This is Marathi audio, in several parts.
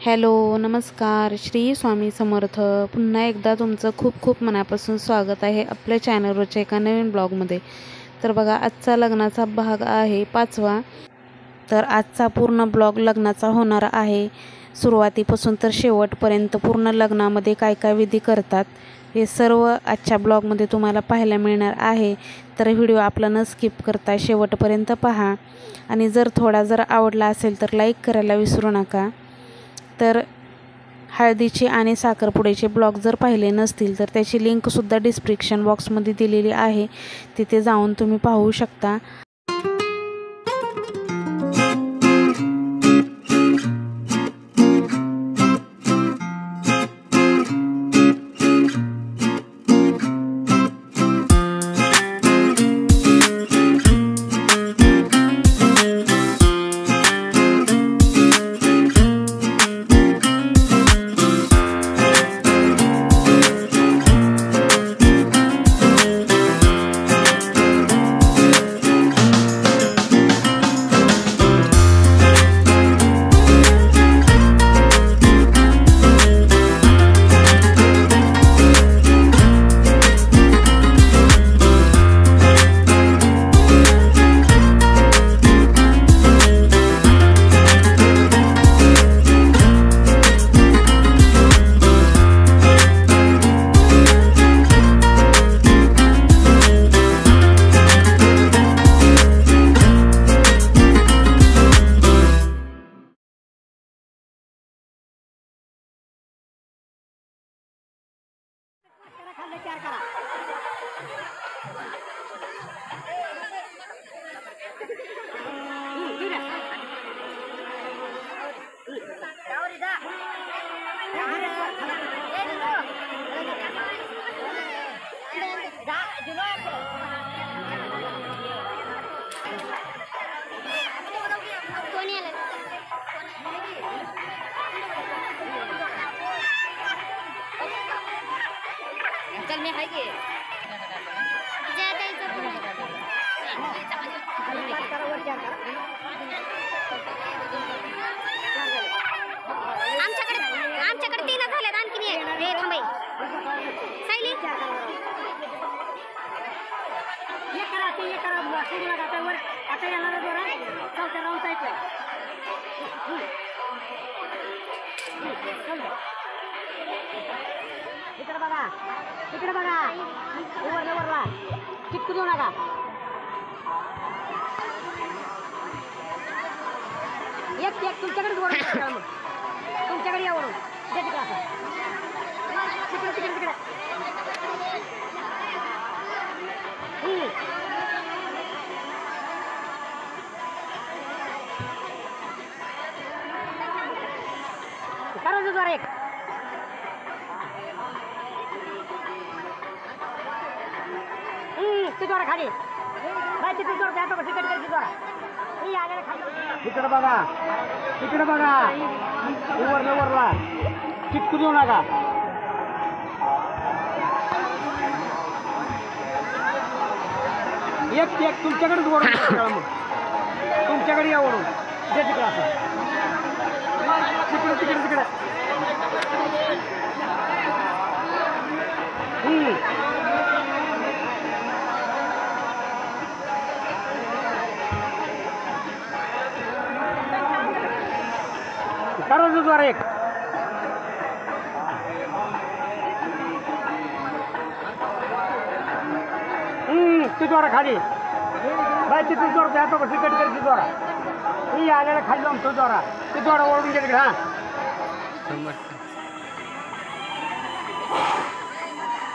हॅलो, नमस्कार. श्री स्वामी समर्थ. पुन्हा एकदा तुमचं खूप खूप मनापासून स्वागत आहे आपल्या चॅनलवरच्या एका नवीन ब्लॉगमध्ये. तर बघा, आजचा लग्नाचा भाग आहे 5वा. तर आजचा पूर्ण ब्लॉग लग्नाचा होणार आहे. सुरुवातीपासून तर शेवटपर्यंत पूर्ण लग्नामध्ये काय काय विधी करतात हे सर्व आजच्या ब्लॉगमध्ये तुम्हाला पाहायला मिळणार आहे. तर व्हिडिओ आपला न स्किप करता शेवटपर्यंत पहा. आणि जर आवडला असेल तर लाईक करायला विसरू नका. तर हळदीचे आणि साखरपुड्याचे ब्लॉग जर पाहिले नसतील तर त्याची लिंकसुद्धा डिस्क्रिप्शन बॉक्समध्ये दिलेली आहे, तिथे जाऊन तुम्ही पाहू शकता. चल मी हाय की आमच्याकडे 3 झाल्यात, आणखीन हे थांबाई सायली एक करा सोडू नका. आता येणार जोरा चौथ्या राऊंड साईडला इकडे बघा वरला चिटकू देऊ नका. एक तुमच्याकडेच वरून मग तुमच्याकडे या वरून तिकडे करा जोर एक जोरा खाली बायची जोर द्या तो तिकडे त्याची जोरा इकडे बघा वरला चिटकू देऊ नका. एक तुमच्याकडेच वरून मग तुमच्याकडे या वरून तिकडे करा जोर एक तू जोरा खाली बायची तू जोर द्या तो तिकट करची जोरा ही आलेला खाली जाऊन तू जोरा ओढून घे तिकडे.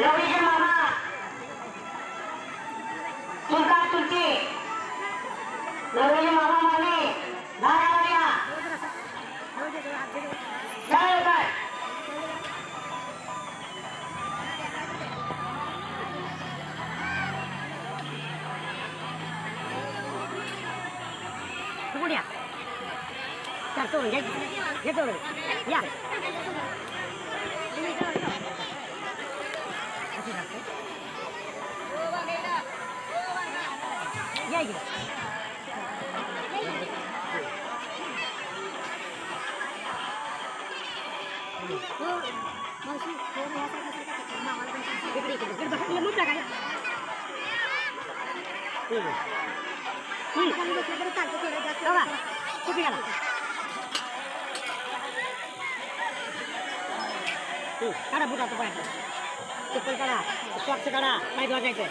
या काढा बुटाचं पाय चप्पल काढा सॉक्स काढा पाय धुवायचं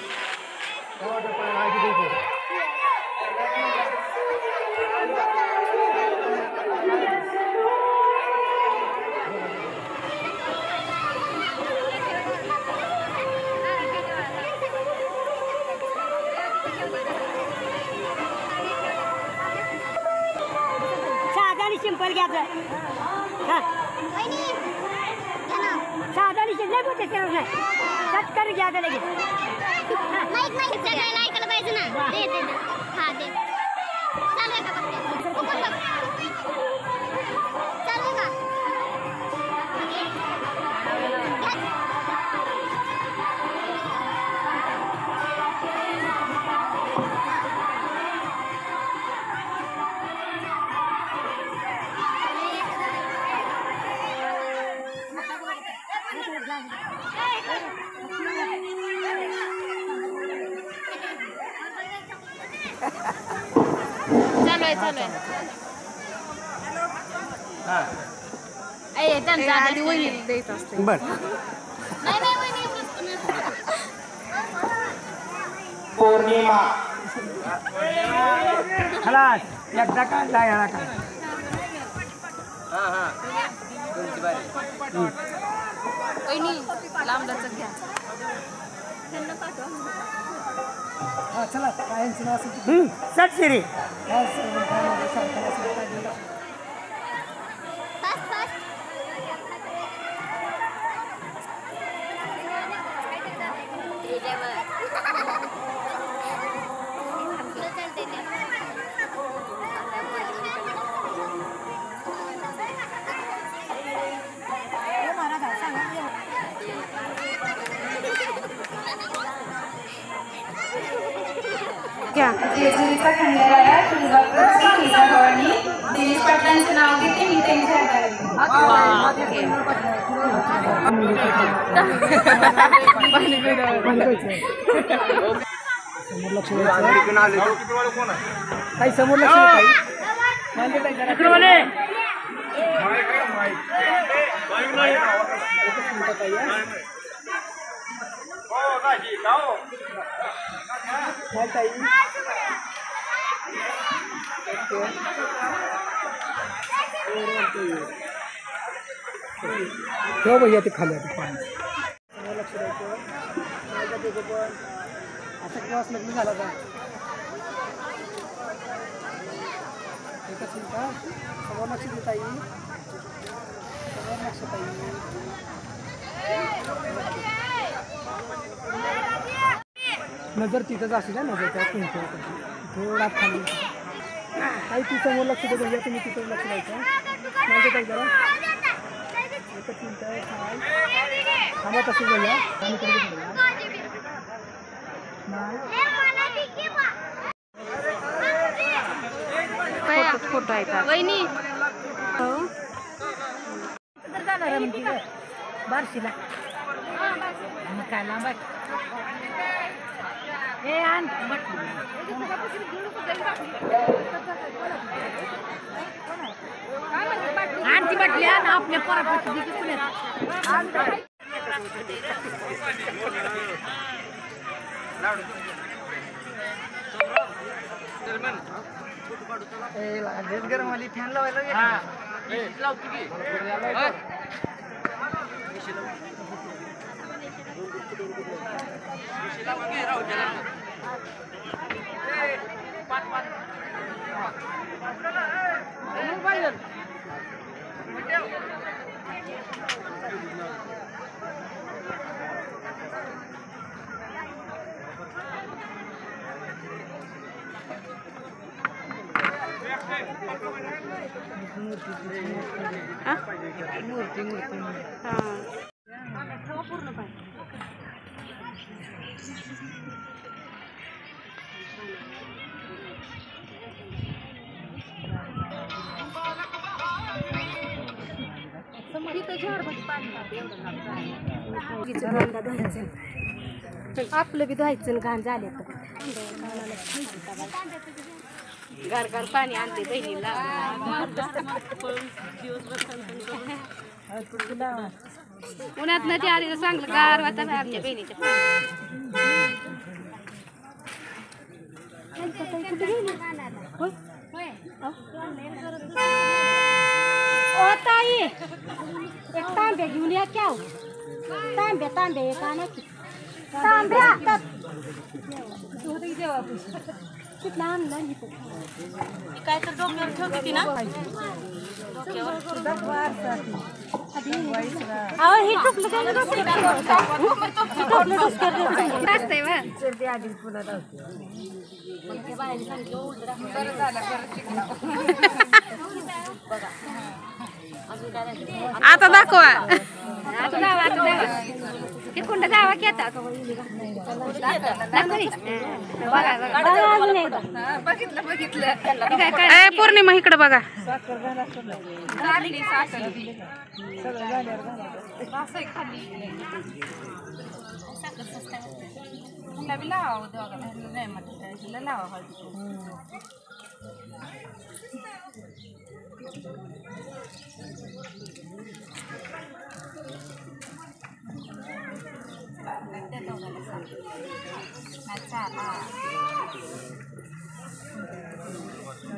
साधा आणि सिंपल घ्यायचं साधा आणि शिल्लक होते नाही चटकर घ्यायचं लगेच सगळ्याला ऐकायला पाहिजे ना दे दे हा दे चालू आहे का चालू आहे का चालू आहे त्यांचा आधी वहिनी द्यायचं असते बर नाही नाही वहिनी पौर्णिमा खलास एकदा का जायला का वहिनी लांबदाचं घ्या चला सट शिरी फास्ट फास्ट घ्या जेजुरीचा खंडेराया तुळजापूरची तुळजाभवानी दिनेश पाटलांचं नाव घेते मी त्यांच्या समोर लक्ष काही समोर लक्ष ठेव भैया ते खाली पाणी लक्ष द्यायचं असं क्लास लग्न झाला का एकच मिनिट समोर लक्ष देता येईल समोर लक्ष देता येईल नजर तिथंच असेल ना नजर त्या तुमच्या थोडा खाली काही ती समोर लक्ष देतो भैया तुम्ही तिथं लक्ष द्यायचं नाही काय जरा एकच मिनिट थांबा तसं भैया आम्ही कडे फोटो आहेत वहिनी बारशीला काय लांब हे आण आणती बाटली आण आपल्या परत गरम वाली फॅन लावायला मूर्ती मूर्ती पूर्ण पाहिजे आपलं बी धुवायचं घाण झाले तर गार गार पाणी आणते बहिणीला उन्हात नदी आली चांगलं गार वाटतं आमच्या बहिणीच्या ओ ताई एक तांब्या घेऊन या क्या तांब्या एक आणा की तांब्या कुठला आणला काय तर डोक्यावर ठेवते ना अहो हे टोपलं आता दाखवा हे कुंड जावा की आता पौर्णिमा इकडे बघा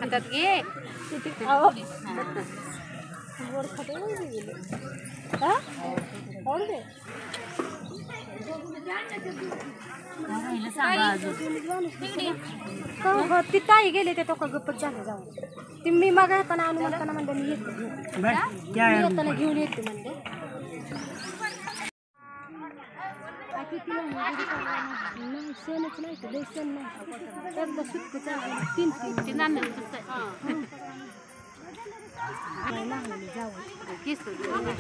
हातात घे ती ताई गेले ते तो का गप्पच झालं जाऊन ती मी मग येताना आणू म्हणताना म्हणते मी येताना घेऊन येते म्हणते शेणच नाही तर शेण नाही एकदा सुटकं तीन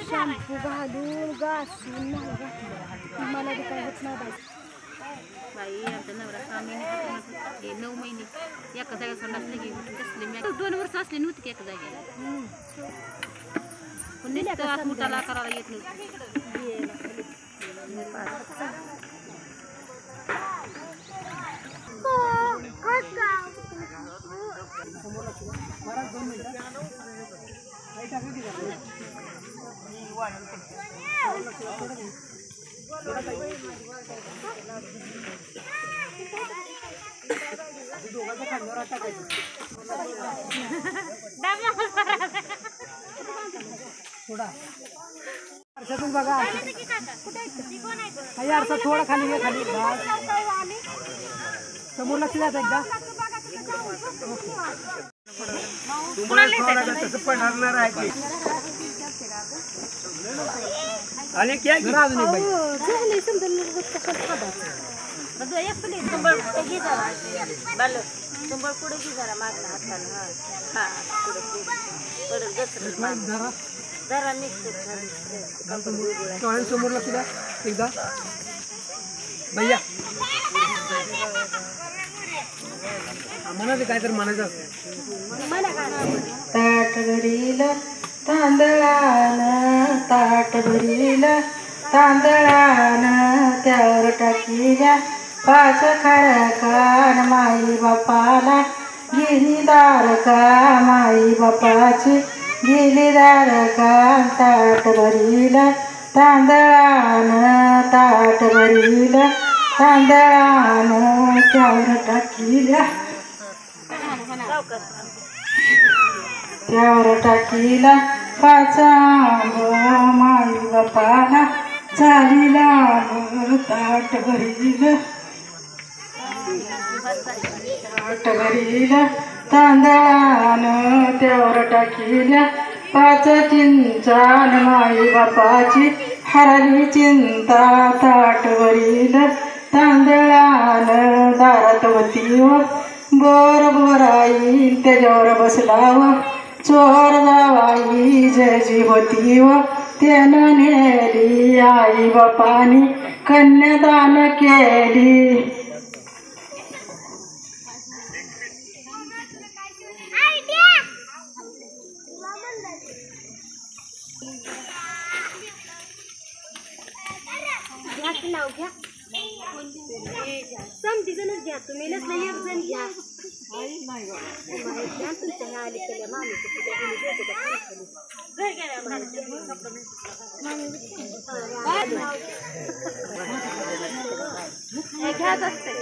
शॅम्पू घालून घासून नाही घातलं मला बी काय होत नाही बाई आमचा नवरा 6 महिने 9 महिने एका जागेवर नसले की कसले मी 2 वर्ष असले नव्हते की एका जागेला पण नुसतं आज मुठाला करायला येत नव्हतं थोडा आरशातून बघा आरसा थोडा खाली घ्या खाली समोर लक्ष द्यायचं एकदा आणि काय अजून एक बाई समोर लक्ष द्या एकदा भैया म्हणायचं काय तर म्हणायचं असतं ताट भरील तांदळानं ताट भरील तांदळानं त्यावर टाकील्या 5 खडकान माई बापाला गेली दारका माई बापाची गेली दारका ताट भरील तांदळानं ताट भरील तांदळानं त्यावर टाकील्या त्यावर टाकीला 5 माई बापाला झालीला ताट भरील तांदळानं त्यावर टाकील्या 5 चिंचान माई बापाची हरली चिंता ताट भरील तांदळानं दारात होती व बोर बोराई त्याच्यावर बसलाव चोर जावाई जयजी होती व त्यानं नेली आई बापानी कन्यादान केली की नाव घ्या समधी जणच घ्या तुम्ही नसलं एक जण घ्या घ्या तुमच्या ह्या अलीकडल्या मामीचं तुझ्या घरी घेते का घ्याच असते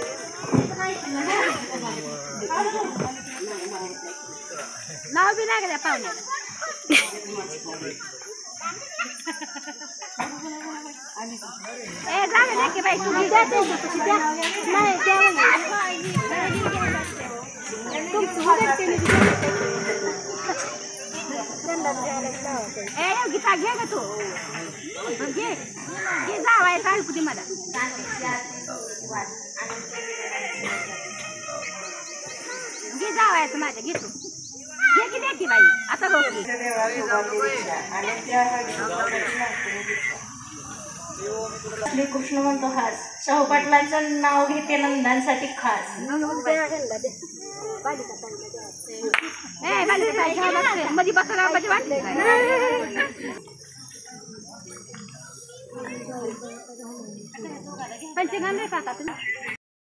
नाव बी लागल्या पाहुण्याला ए जागा दे की बाई तुम्ही द्या त्यांच्यापाशी द्या नाही द्या ए गीता घे ग तू घे घे जावायचं ऐकू दे मला घे जावायचं माझ्या घे तू घे की दे की बाई आता रोखी श्रीकृष्ण म्हणतो हास शाहू पाटलांचं नाव घेते नंदांसाठी खास मध्ये बसायला पाहिजे वाटले पंचगाम रे काका तुम्ही